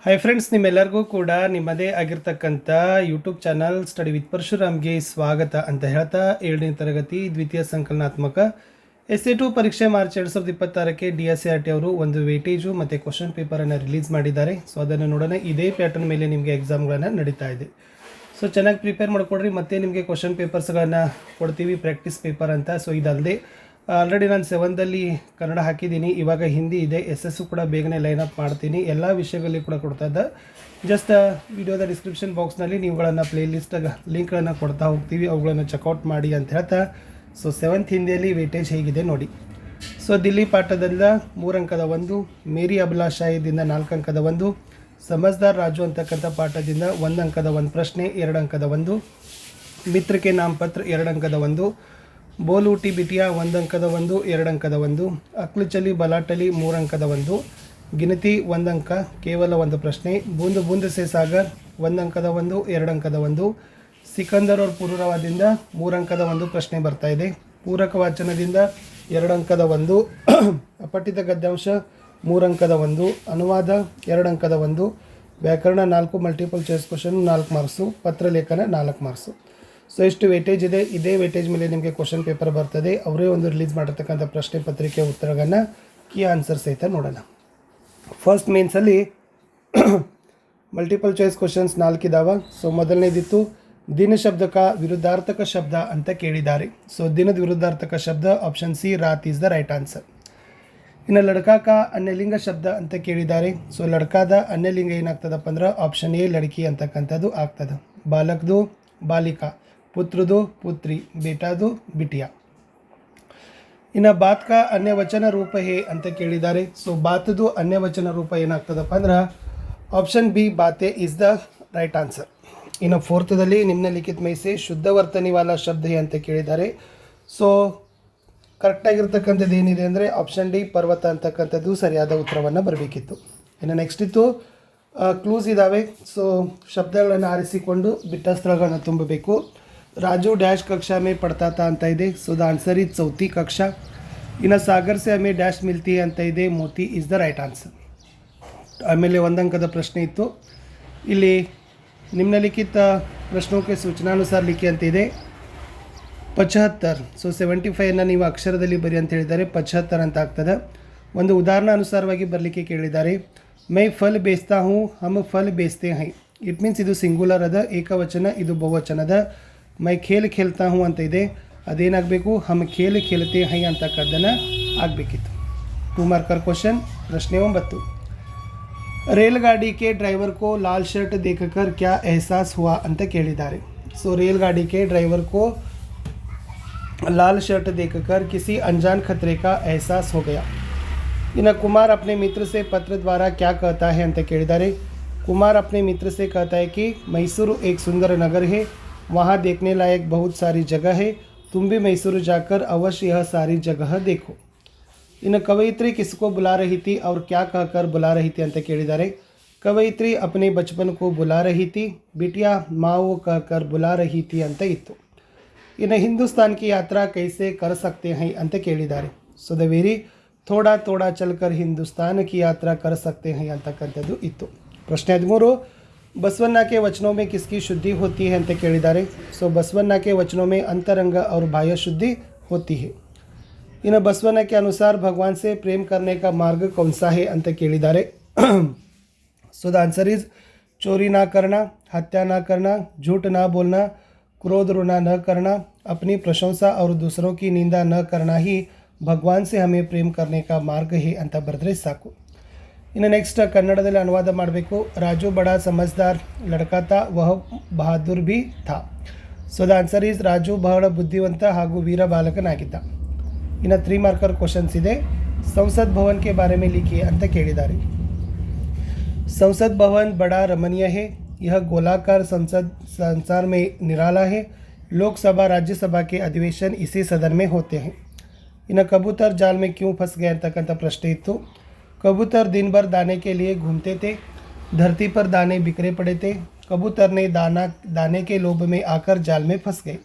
Hi friends, ನಿಮ್ಮೆಲ್ಲರಿಗೂ ಕೂಡ ನಿಮ್ಮದೇ ಆಗಿರ್ತಕ್ಕಂಥ ಯೂಟ್ಯೂಬ್ ಚಾನಲ್ ಸ್ಟಡಿ ವಿತ್ ಪರಶುರಾಮ್ಗೆ ಸ್ವಾಗತ ಅಂತ ಹೇಳ್ತಾ 7ನೇ ತರಗತಿ ದ್ವಿತೀಯ ಸಂಕಲನಾತ್ಮಕ SA2 ಪರೀಕ್ಷೆ ಮಾರ್ಚ್ 2026ಕ್ಕೆ DSCRT ಅವರು ಒಂದು ವೇಟೇಜು ಮತ್ತು ಕ್ವಶನ್ ಪೇಪರನ್ನು ರಿಲೀಸ್ ಮಾಡಿದ್ದಾರೆ. ಸೊ ಅದನ್ನು ನೋಡೋಣ. ಇದೇ ಪ್ಯಾಟರ್ನ್ ಮೇಲೆ ನಿಮಗೆ ಎಕ್ಸಾಮ್ಗಳನ್ನು ನಡೀತಾ ಇದೆ. ಸೊ ಚೆನ್ನಾಗಿ ಪ್ರಿಪೇರ್ ಮಾಡಿಕೊಡ್ರಿ. ಮತ್ತು ನಿಮಗೆ ಕ್ವಶನ್ ಪೇಪರ್ಸ್ಗಳನ್ನು ಕೊಡ್ತೀವಿ, ಪ್ರಾಕ್ಟೀಸ್ ಪೇಪರ್ ಅಂತ. ಸೊ ಇದಲ್ಲದೆ ಆಲ್ರೆಡಿ ನಾನು 7ದಲ್ಲಿ ಕನ್ನಡ ಹಾಕಿದ್ದೀನಿ, ಇವಾಗ ಹಿಂದಿ ಇದೆ. SS ಕೂಡ ಬೇಗನೆ ಲೈನಪ್ ಮಾಡ್ತೀನಿ. ಎಲ್ಲ ವಿಷಯಗಳಲ್ಲಿ ಕೂಡ ಕೊಡ್ತಾ ಇದ್ದ. ಜಸ್ಟ್ ವಿಡಿಯೋದ ಡಿಸ್ಕ್ರಿಪ್ಷನ್ ಬಾಕ್ಸ್ನಲ್ಲಿ ನೀವುಗಳನ್ನು ಪ್ಲೇಲಿಸ್ಟ್ ಲಿಂಕ್ಗಳನ್ನು ಕೊಡ್ತಾ ಹೋಗ್ತೀವಿ, ಅವುಗಳನ್ನು ಚೆಕ್ಔಟ್ ಮಾಡಿ ಅಂತ ಹೇಳ್ತಾ. ಸೊ 7th ಹಿಂದಿಯಲ್ಲಿ ವೇಟೇಜ್ ಹೇಗಿದೆ ನೋಡಿ. ಸೊ ದಿಲ್ಲಿ ಪಾಠದಿಂದ 3 ಅಂಕದ 1, ಮೇರಿ ಅಭಿಲಾಷಾಯದಿಂದ 4 ಅಂಕದ 1, ಸಮಜ್ದಾರ್ ರಾಜು ಅಂತಕ್ಕಂಥ ಪಾಠದಿಂದ 1 ಅಂಕದ 1 ಪ್ರಶ್ನೆ 2 ಅಂಕದ 1, ಮಿತ್ರ ಕೆ ನಾಮಪತ್ರ 2 ಅಂಕದ 1, ಬೋಲೂಟಿ ಬಿಟಿಯಾ 1 ಅಂಕದ 1, 2 ಅಂಕದ 1, ಅಕ್ಲುಚಲಿ ಬಲಾಟಲಿ 3 ಅಂಕದ 1, ಗಿನತಿ 1 ಅಂಕ ಕೇವಲ 1 ಪ್ರಶ್ನೆ, ಬೂಂದ್ ಬೂಂದ್ ಸೆ ಸಾಗರ್ 1 ಅಂಕದ 1, 2 ಅಂಕದ 1, ಸಿಕಂದರ್ ಅವ್ರ ಪೂರ್ವವಾದಿಂದ 3 ಅಂಕದ 1 ಪ್ರಶ್ನೆ ಬರ್ತಾ ಇದೆ, ಪೂರಕ ವಾಚನದಿಂದ 2 ಅಂಕದ 1, ಅಪಠಿತ ಗದ್ಯಾಂಶ 3 ಅಂಕದ 1, ಅನುವಾದ 2 ಅಂಕದ 1, ವ್ಯಾಕರಣ 4 ಮಲ್ಟಿಪಲ್ ಚಾಯ್ಸ್ ಕ್ವಶನ್ 4 ಮಾರ್ಕ್ಸು, ಪತ್ರಲೇಖನ 4 ಮಾರ್ಕ್ಸು. ಸೊ ಎಷ್ಟು ವೇಟೇಜ್ ಇದೆ, ಇದೇ ವೇಟೇಜ್ ಮೇಲೆ ನಿಮಗೆ ಕ್ವಶನ್ ಪೇಪರ್ ಬರ್ತದೆ. ಅವರೇ ಒಂದು ರಿಲೀಸ್ ಮಾಡಿರ್ತಕ್ಕಂಥ ಪ್ರಶ್ನೆ ಪತ್ರಿಕೆ ಉತ್ತರಗಳನ್ನು ಕೀ ಆನ್ಸರ್ ಸಹಿತ ನೋಡೋಣ. ಫಸ್ಟ್ ಮೇನ್ಸಲ್ಲಿ ಮಲ್ಟಿಪಲ್ ಚಾಯ್ಸ್ ಕ್ವಶನ್ಸ್ 4 ಇದ್ದಾವೆ. ಸೊ ಮೊದಲನೇದಿತ್ತು ದಿನ ಶಬ್ದಕ ವಿರುದ್ಧಾರ್ಥಕ ಶಬ್ದ ಅಂತ ಕೇಳಿದ್ದಾರೆ. ಸೊ ದಿನದ ವಿರುದ್ಧಾರ್ಥಕ ಶಬ್ದ option C Rath is the right answer. ಇನ್ನು ಲಡ್ಕಾಕ ಅನ್ಯಲಿಂಗ ಶಬ್ದ ಅಂತ ಕೇಳಿದ್ದಾರೆ. ಸೊ ಲಡ್ಕಾದ ಅನ್ಯಲಿಂಗ ಏನಾಗ್ತದಪ್ಪ ಅಂದ್ರೆ ಆಪ್ಷನ್ ಎ ಲಡ್ಕಿ ಅಂತಕ್ಕಂಥದ್ದು ಆಗ್ತದೆ. ಬಾಲಕ್ದು ಬಾಲಿಕಾ, ಪುತ್ರದು ಪುತ್ರಿ, ಬೇಟಾದು ಬಿಟಿಯಾ. ಇನ್ನು ಬಾತ್ಕ ಅನ್ಯವಚನ ರೂಪ ಹೇ ಅಂತ ಕೇಳಿದ್ದಾರೆ. ಸೊ ಬಾತದು ಅನ್ಯವಚನ ರೂಪ ಏನಾಗ್ತದಪ್ಪ ಅಂದ್ರೆ ಆಪ್ಷನ್ ಬಿ ಬಾತೆ ಈಸ್ ದ ರೈಟ್ ಆನ್ಸರ್. ಇನ್ನು 4th ನಿಮ್ನಲಿಖಿತ ಮೈಸೆ ಶುದ್ಧ ವರ್ತನಿವಾಲ ಶಬ್ದ ಹೇ ಅಂತ ಕೇಳಿದ್ದಾರೆ. ಸೊ ಕರೆಕ್ಟಾಗಿರ್ತಕ್ಕಂಥದ್ದು ಏನಿದೆ ಅಂದರೆ ಆಪ್ಷನ್ ಡಿ ಪರ್ವತ ಅಂತಕ್ಕಂಥದ್ದು ಸರಿಯಾದ ಉತ್ತರವನ್ನು ಬರಬೇಕಿತ್ತು. ಇನ್ನು ನೆಕ್ಸ್ಟ್ ಇತ್ತು ಕ್ಲೂಸ್ ಇದ್ದಾವೆ. ಸೊ ಶಬ್ದಗಳನ್ನು ಆರಿಸಿಕೊಂಡು ಬಿಟ್ಟ ಸ್ಥಳಗಳನ್ನು ತುಂಬಬೇಕು. ರಾಜು ಡ್ಯಾಶ್ ಕಕ್ಷಾ ಮೇ ಪಡ್ತಾತ ಅಂತ ಇದೆ. So the answer is 4th ಕಕ್ಷಾ. ಇನ್ನು ಸಾಗರ್ ಸೆ ಹಮೇ ಡ್ಯಾಶ್ ಮಿಲ್ತಿ ಅಂತ ಇದೆ. Moti is the right answer. ಆಮೇಲೆ 1 ಅಂಕದ ಪ್ರಶ್ನೆ ಇತ್ತು. ಇಲ್ಲಿ ನಿಮ್ನಲಿಖಿತ ಪ್ರಶ್ನೋಕ್ಕೆ ಸೂಚನಾನುಸಾರ ಲಿಖಿ ಅಂತ ಇದೆ 75. ಸೊ 75 ನೀವು ಅಕ್ಷರದಲ್ಲಿ ಬರಿ ಅಂತ ಹೇಳಿದ್ದಾರೆ, 75 ಅಂತ ಆಗ್ತದೆ. ಒಂದು ಉದಾಹರಣೆ ಅನುಸಾರವಾಗಿ ಬರಲಿಕ್ಕೆ ಕೇಳಿದ್ದಾರೆ. ಮೈ ಫಲ್ ಬೇಸ್ತಾ ಹೂँ, ಹಮ್ ಫಲ್ ಬೇಸ್ತೆ ಹೈ. ಇಟ್ ಮೀನ್ಸ್ ಇದು ಸಿಂಗುಲರ್ ಅದ, ಏಕವಚನ, ಇದು ಬಹುವಚನದ. ಮೈ ಖೇಲ್ ಖೇಲ್ತಾ ಹೂँ ಅಂತ ಇದೆ, ಅದೇನಾಗಬೇಕು ಹಮ್ ಖೇಲ್ ಖೇಲ್ತೆ ಹೈ ಅಂತಕ್ಕದ್ದನ್ನು ಆಗಬೇಕಿತ್ತು. 2 ಮಾರ್ಕರ್ ಕ್ವಶನ್. ಪ್ರಶ್ನೆ 9. ರೇಲ್ಗಾಡಿ ಕೆ ಡ್ರೈವರ್ ಕೋ ಲಾಲ್ ಶರ್ಟ್ ದೇಖಕರ್ ಕ್ಯಾ ಎಹಸಾಸ್ ಹುआ ಅಂತ ಕೇಳಿದ್ದಾರೆ. ಸೊ ರೇಲ್ಗಾಡಿ ಕೆ ಡ್ರೈವರ್ ಕೋ लाल शर्ट देखकर किसी अनजान खतरे का एहसास हो गया. इन्हें कुमार अपने मित्र से पत्र द्वारा क्या कहता है ಅಂತ ಕೇಳಿದ್ದಾರೆ. कुमार अपने मित्र से कहता है कि मैसूर एक सुंदर नगर है, वहाँ देखने लायक बहुत सारी जगह है, तुम भी मैसूर जाकर अवश्य यह सारी जगह देखो. इन्हें कवयित्री किसको बुला रही थी और क्या कहकर बुला रही थी ಅಂತ ಕೇಳಿದ್ದಾರೆ. कवयित्री अपने बचपन को बुला रही थी, बिटिया माँ वो कहकर बुला रही थी ಅಂತ ಇತ್ತು. ಇನ್ನು ಹಿಂದೂಸ್ತಾನ್ ಕಿ ಯಾತ್ರಾ ಕೈಸೆ ಕರ್ ಸಕ್ತೆ ಹೈ ಅಂತ ಕೇಳಿದ್ದಾರೆ. ಸೊ ದ ವೇರಿ ಥೋಡಾ ಥೋಡಾ ಚಲ್ಕರ್ ಹಿಂದೂಸ್ತಾನ್ ಕಿ ಯಾತ್ರಾ ಕರ್ ಸಕ್ತೆ ಹೈ ಅಂತಕ್ಕಂಥದ್ದು ಇತ್ತು. ಪ್ರಶ್ನೆ 13. ಬಸವಣ್ಣ ಕೆ ವಚನೋ ಮೇ ಕಿಸ್ಕಿ ಶುದ್ಧಿ ಹೋತಿ ಹೈ ಅಂತ ಕೇಳಿದ್ದಾರೆ. ಸೊ ಬಸವಣ್ಣ ಕೆ ವಚನೋ ಮೇ ಅಂತರಂಗ और बाह्य शुद्धि होती है. ಇನ್ನು ಬಸವಣ್ಣ ಕೆ ಅನುಸಾರ ಭಗವಾನ್ ಸೆ ಪ್ರೇಮ್ ಕರ್ನೆ ಕಾ ಮಾರ್ಗ ಕೌನ್ ಸಾ ಹೈ ಅಂತ ಕೇಳಿದ್ದಾರೆ. ಸೊ ದ ಆನ್ಸರ್ ಇಸ್ चोरी ना करना, हत्या ना करना, झूठ ना बोलना, क्रोध रोना न करना, अपनी प्रशंसा और दूसरों की निंदा न करना ही भगवान से हमें प्रेम करने का मार्ग है ಅಂತ ಬರೆದ್ರೆ ಸಾಕು. ಇನ್ನು ನೆಕ್ಸ್ಟ್ ಕನ್ನಡದಲ್ಲಿ ಅನುವಾದ ಮಾಡಬೇಕು. ರಾಜು ಬಡ ಸಮಜ್ದಾರ್ ಲಡ್ಕಾ ತಾ ವಹ ಬಹಾದುರ್ ಭಿ ಥಾ. So the answer is Raju ಬಹಳ ಬುದ್ಧಿವಂತ ಹಾಗೂ ವೀರ ಬಾಲಕನಾಗಿದ್ದ. ಇನ್ನು 3 ಮಾರ್ಕರ್ ಕ್ವಶನ್ಸ್ ಇದೆ. ಸಂಸತ್ ಭವನ್ ಕೆ ಬಾರೆ ಮೇ ಲಿಖಿಯೇ ಅಂತ ಕೇಳಿದ್ದಾರೆ. ಸಂಸತ್ ಭವನ್ ಬಡಾ ರಮಣೀಯ ಹೇ, यह गोलाकार संसद संसार में निराला है, लोकसभा राज्यसभा के अधिवेशन इसी सदन में होते हैं. इन्हें कबूतर जाल में क्यों फंस गए ಅಂತಕ್ಕಂಥ ಪ್ರಶ್ನೆ ಇತ್ತು. कबूतर दिन भर दाने के लिए घूमते थे, धरती पर दाने बिखरे पड़े थे, कबूतर ने दाने के लोभ में आकर जाल में फंस गए.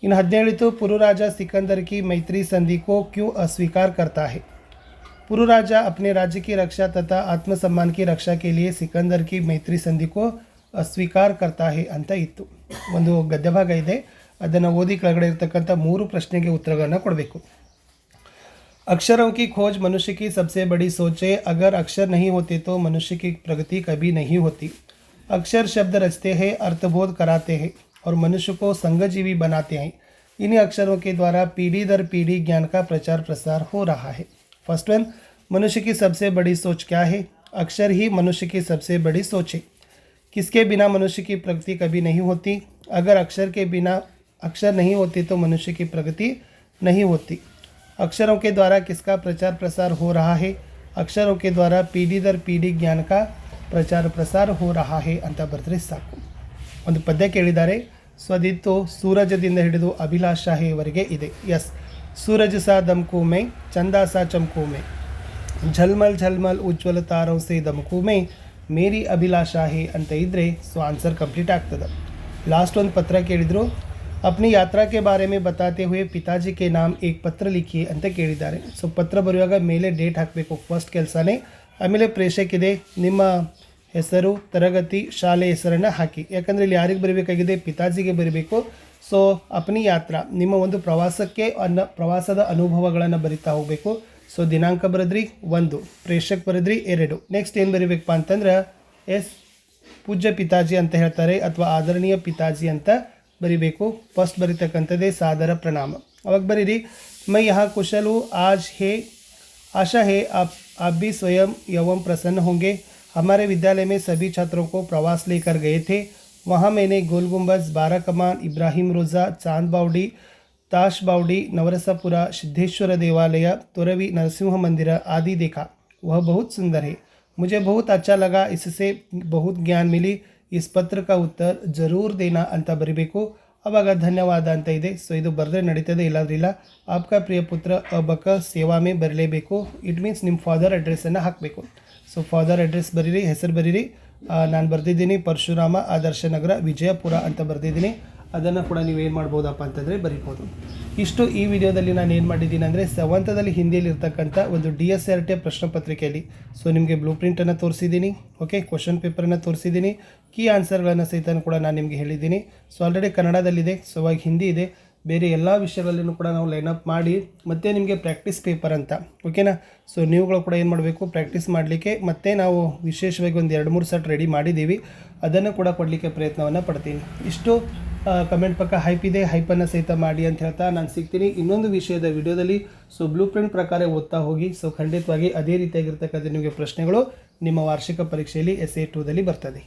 इन 17 पूर्व राजा सिकंदर की मैत्री संधि को क्यों अस्वीकार करता है. पुरु राजा अपने राज्य की रक्षा तथा आत्मसम्मान की रक्षा के लिए सिकंदर की मैत्री संधि को अस्वीकार करता है ಅಂತ ಇತ್ತು. ಒಂದು ಗದ್ಯ ಭಾಗ ಇದೆ, ಅದನ್ನು ಓದಿ ಕೆಳಗಡೆ ಇರತಕ್ಕಂಥ 3 ಪ್ರಶ್ನೆಗೆ ಉತ್ತರಗಳನ್ನು ಕೊಡಬೇಕು. अक्षरों की खोज मनुष्य की सबसे बड़ी सोच है. अगर अक्षर नहीं होते तो मनुष्य की प्रगति कभी नहीं होती. अक्षर शब्द रचते हैं, अर्थबोध कराते हैं और मनुष्य को संघजीवी बनाते हैं. इन्हीं अक्षरों के द्वारा पीढ़ी दर पीढ़ी ज्ञान का प्रचार प्रसार हो रहा है. फर्स्ट वन, मनुष्य की सबसे बड़ी सोच क्या है? अक्षर ही मनुष्य की सबसे बड़ी सोच है. किसके बिना मनुष्य की प्रगति कभी नहीं होती? अगर अक्षर नहीं होते तो मनुष्य की प्रगति नहीं होती. अक्षरों के द्वारा किसका प्रचार प्रसार हो रहा है? अक्षरों के द्वारा पीढ़ी दर पीढ़ी ज्ञान का ಪ್ರಚಾರ ಪ್ರಸಾರ ಹೋ ರಹಾ ಹೇ ಅಂತ ಬರೆದ್ರೆ ಸಾಕು. ಒಂದು ಪದ್ಯ ಕೇಳಿದ್ದಾರೆ. ಸೊ ಅದಿತ್ತು ಸೂರಜದಿಂದ ಹಿಡಿದು ಅಭಿಲಾಷಾ ಹೇವರೆಗೆ ಇದೆ. ಎಸ್, ಸೂರಜ್ ಸಾ ದಮ್ಕು ಮೇ, ಚಂದಾ ಸಾ ಚಮ್ಕು ಮೇ, ಝಲ್ಮಲ್ ಝಲ್ಮಲ್ ಉಜ್ವಲ ತಾರೋ ಸೇ ದಮ್ಕು ಮೇ, ಮೇರಿ ಅಭಿಲಾಷಾ ಹೇ ಅಂತ ಇದ್ದರೆ ಸೊ ಆನ್ಸರ್ ಕಂಪ್ಲೀಟ್ ಆಗ್ತದೆ. ಲಾಸ್ಟ್ ಒಂದು ಪತ್ರ ಕೇಳಿದರು. अपनी यात्रा के बारे में बताते हुए पिताजी के नाम एक पत्र लिखिए ಅಂತ ಕೇಳಿದ್ದಾರೆ. ಸೊ ಪತ್ರ ಬರೆಯುವಾಗ ಮೇಲೆ ಡೇಟ್ ಹಾಕಬೇಕು, ಫಸ್ಟ್ ಕೆಲಸನೇ. ಆಮೇಲೆ ಪ್ರೇಷಕ್ ಇದೆ, ನಿಮ್ಮ ಹೆಸರು, ತರಗತಿ, ಶಾಲೆ ಹೆಸರನ್ನು ಹಾಕಿ. ಯಾಕಂದರೆ ಇಲ್ಲಿ ಯಾರಿಗೆ ಬರೀಬೇಕಾಗಿದೆ? ಪಿತಾಜಿಗೆ ಬರೀಬೇಕು. ಸೊ ಅಪ್ನಿ ಯಾತ್ರಾ, ನಿಮ್ಮ ಒಂದು ಪ್ರವಾಸದ ಅನುಭವಗಳನ್ನು ಬರಿತಾ ಹೋಗಬೇಕು. ಸೊ ದಿನಾಂಕ ಬರೆದ್ರಿ 1, ಪ್ರೇಷಕ್ ಬರೆದ್ರಿ 2. ನೆಕ್ಸ್ಟ್ ಏನು ಬರೀಬೇಕಪ್ಪ ಅಂತಂದ್ರೆ ಪೂಜ್ಯ ಪಿತಾಜಿ ಅಂತ ಹೇಳ್ತಾರೆ ಅಥವಾ ಆದರಣೀಯ ಪಿತಾಜಿ ಅಂತ ಬರಿಬೇಕು. ಫಸ್ಟ್ ಬರೀತಕ್ಕಂಥದ್ದೇ ಸಾದರ ಪ್ರಣಾಮ. ಅವಾಗ ಬರೀರಿ, ಮೈ ಯಹಾ ಕುಶಲ್ ಹೂँ, आज है आशा है आप भी स्वयं एवं प्रसन्न होंगे. हमारे विद्यालय में सभी छात्रों को प्रवास लेकर गए थे. वहाँ मैंने गोल गुंबज, 12 कमान, इब्राहिम रोज़ा, चांद बावड़ी, ताश बावड़ी, नवरसापुरा, सिद्धेश्वर देवालय, तुरवी नरसिंह मंदिर आदि देखा. वह बहुत सुंदर है. मुझे बहुत अच्छा लगा. इससे बहुत ज्ञान मिली. इस पत्र का उत्तर ज़रूर देना ಅಂತ ಬರೀಬೇಕು. ಅವಾಗ ಧನ್ಯವಾದ ಅಂತ ಇದೆ. ಸೊ ಇದು ಬರೆದ್ರೆ ನಡೀತದೆ, ಇಲ್ಲಾದ್ರಿಲ್ಲ. ಆಪ್ಕಾ ಪ್ರಿಯ ಪುತ್ರ ಅಬಕ ಸೇವಾ ಮೇ ಬರಲೇಬೇಕು. ಇಟ್ ಮೀನ್ಸ್ ನಿಮ್ಮ ಫಾದರ್ ಅಡ್ರೆಸ್ಸನ್ನು ಹಾಕಬೇಕು. ಸೊ ಫಾದರ್ ಅಡ್ರೆಸ್ ಬರೀರಿ, ಹೆಸರು ಬರೀರಿ. ನಾನು ಬರೆದಿದ್ದೀನಿ ಪರಶುರಾಮ ಆದರ್ಶ ನಗರ ವಿಜಯಪುರ ಅಂತ ಬರೆದಿದ್ದೀನಿ. ಅದನ್ನು ಕೂಡ ನೀವೇನು ಮಾಡ್ಬೋದಪ್ಪ ಅಂತಂದರೆ ಬರೀಬೋದು. ಇಷ್ಟು ಈ ವಿಡಿಯೋದಲ್ಲಿ ನಾನು ಏನು ಮಾಡಿದ್ದೀನಿ ಅಂದರೆ 7th ಹಿಂದಿಯಲ್ಲಿ ಇರ್ತಕ್ಕಂಥ ಒಂದು DSRT ಪ್ರಶ್ನೆ ಪತ್ರಿಕೆಯಲ್ಲಿ ಸೊ ನಿಮಗೆ ಬ್ಲೂ ಪ್ರಿಂಟನ್ನು ತೋರಿಸಿದ್ದೀನಿ. ಓಕೆ, ಕ್ವಶನ್ ಪೇಪರನ್ನು ತೋರಿಸಿದ್ದೀನಿ. ಕೀ ಆನ್ಸರ್ಗಳನ್ನು ಸಹಿತ ಕೂಡ ನಾನು ನಿಮಗೆ ಹೇಳಿದ್ದೀನಿ. ಸೊ ಆಲ್ರೆಡಿ ಕನ್ನಡದಲ್ಲಿದೆ, ಸೊ ಅವಾಗ ಹಿಂದಿ ಇದೆ. ಬೇರೆ ಎಲ್ಲ ವಿಷಯಗಳಲ್ಲೂ ಕೂಡ ನಾವು ಲೈನಪ್ ಮಾಡಿ ಮತ್ತೆ ನಿಮಗೆ ಪ್ರಾಕ್ಟೀಸ್ ಪೇಪರ್ ಅಂತ, ಓಕೆನಾ. ಸೊ ನೀವುಗಳು ಕೂಡ ಏನು ಮಾಡಬೇಕು, ಪ್ರಾಕ್ಟೀಸ್ ಮಾಡಲಿಕ್ಕೆ ಮತ್ತೆ ನಾವು ವಿಶೇಷವಾಗಿ ಒಂದು 2-3 ಸೆಟ್ ರೆಡಿ ಮಾಡಿದ್ದೀವಿ. ಅದನ್ನು ಕೂಡ ಕೊಡಲಿಕ್ಕೆ ಪ್ರಯತ್ನವನ್ನು ಪಡ್ತೀನಿ. ಇಷ್ಟು ಕಮೆಂಟ್ ಪಕ್ಕ ಹೈಪ್ ಇದೆ, ಹೈಪನ್ನು ಸಹಿತ ಮಾಡಿ ಅಂತ ಹೇಳ್ತಾ ನಾನು ಸಿಗ್ತೀನಿ ಇನ್ನೊಂದು ವಿಷಯದ ವಿಡಿಯೋದಲ್ಲಿ. ಸೊ ಬ್ಲೂ ಪ್ರಿಂಟ್ ಪ್ರಕಾರ ಓದ್ತಾ ಹೋಗಿ. ಸೊ ಖಂಡಿತವಾಗಿ ಅದೇ ರೀತಿಯಾಗಿರ್ತಕ್ಕಂಥ ನಿಮಗೆ ಪ್ರಶ್ನೆಗಳು ನಿಮ್ಮ ವಾರ್ಷಿಕ ಪರೀಕ್ಷೆಯಲ್ಲಿ SA 2ದಲ್ಲಿ ಬರ್ತದೆ.